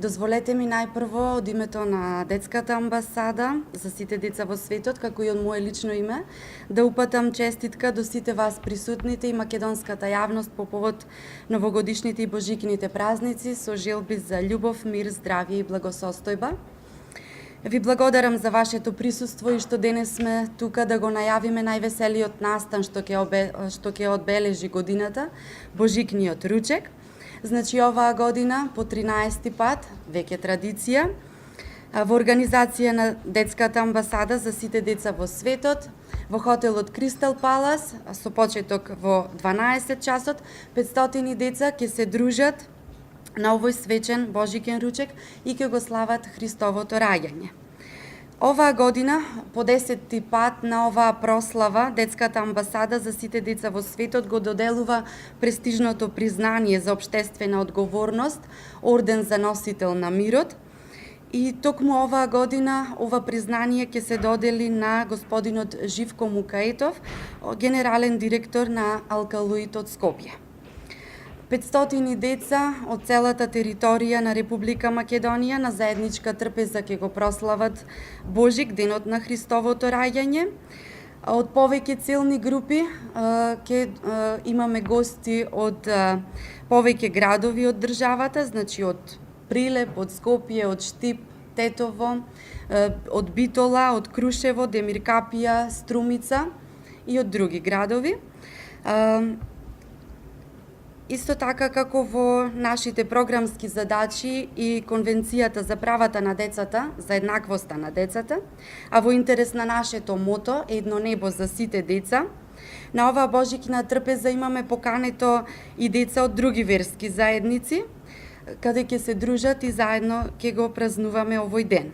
Дозволете ми најпрво од името на Детската амбасада за сите деца во светот, како и од мое лично име, да упатам честитка до сите вас присутните и македонската јавност по повод новогодишните и божикните празници со желби за љубов, мир, здравје и благосостојба. Ви благодарам за вашето присуство и што денес сме тука да го најавиме највеселиот настан што ќе одбележи годината, божикниот ручек. Значи, оваа година, по 13 пат, веќе традиција, во организација на Детската амбасада за сите деца во светот, во хотелот Кристал Палас, со почеток во 12 часот, 500 деца ќе се дружат на овој свечен божикен ручек и ќе го слават Христовото раѓање. Оваа година, по 10 пат на оваа прослава, Детската амбасада за сите деца во светот го доделува престижното признание за општествена одговорност, орден за носител на мирот. И токму оваа година, ова признание ќе се додели на господинот Живко Мукаетов, генерален директор на Алкалоид од Скопје. 500 деца од целата територија на Република Македонија на заедничка трпеза ќе го прослават Божик, денот на Христовото раѓање. Од повеќе целни групи ќе имаме гости од повеќе градови од државата, значи од Прилеп, од Скопје, од Штип, Тетово, од Битола, од Крушево, Демиркапија, Струмица и од други градови. Исто така како во нашите програмски задачи и Конвенцијата за правата на децата, за еднаквоста на децата, а во интерес на нашето мото Едно небо за сите деца, на оваа божикна трпеза имаме покането и деца од други верски заедници, каде ќе се дружат и заедно ќе го празнуваме овој ден.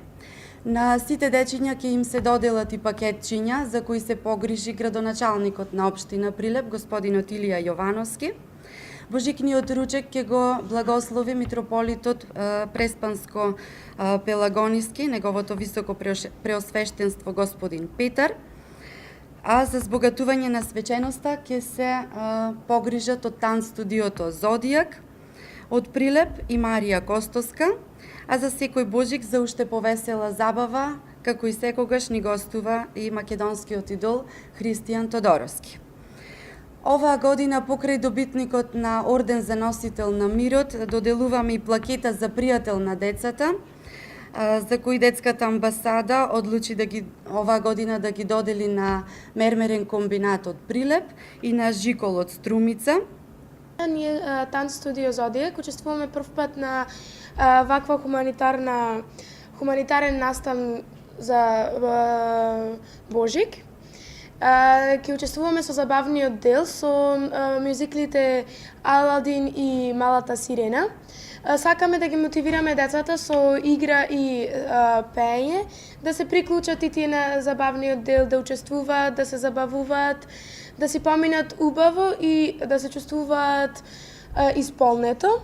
На сите дечиња ќе им се доделат и пакетчиња за кои се погрижи градоначалникот на општина Прилеп, господинот Илија Јовановски. Божикниот ручек ќе го благослови митрополитот Преспанско Пелагониски, неговото високо преосвештенство господин Петар, а за збогатување на свеченоста ќе се погрижат од тан студиото Зодијак, од Прилеп и Марија Костоска, а за секој божик за уште повесела забава, како и секогаш ни гостува и македонскиот идол Христијан Тодороски. Оваа година покрај добитникот на орден за носител на мирот доделуваме и плакета за пријател на децата, за кои Детската амбасада одлучи оваа година да ги додели на Мермерен комбинат од Прилеп и на Жикол од Струмица. Ние Тан студио Зодијак учествуваме прв пат на ваква хуманитарен настан за Божик. Ќе учествуваме со забавниот дел, со мюзиклите Аладин и Малата сирена. Сакаме да ги мотивираме децата со игра и пеење, да се приклучат и тие на забавниот дел, да учествуваат, да се забавуваат, да си поминат убаво и да се чувствуваат исполнето.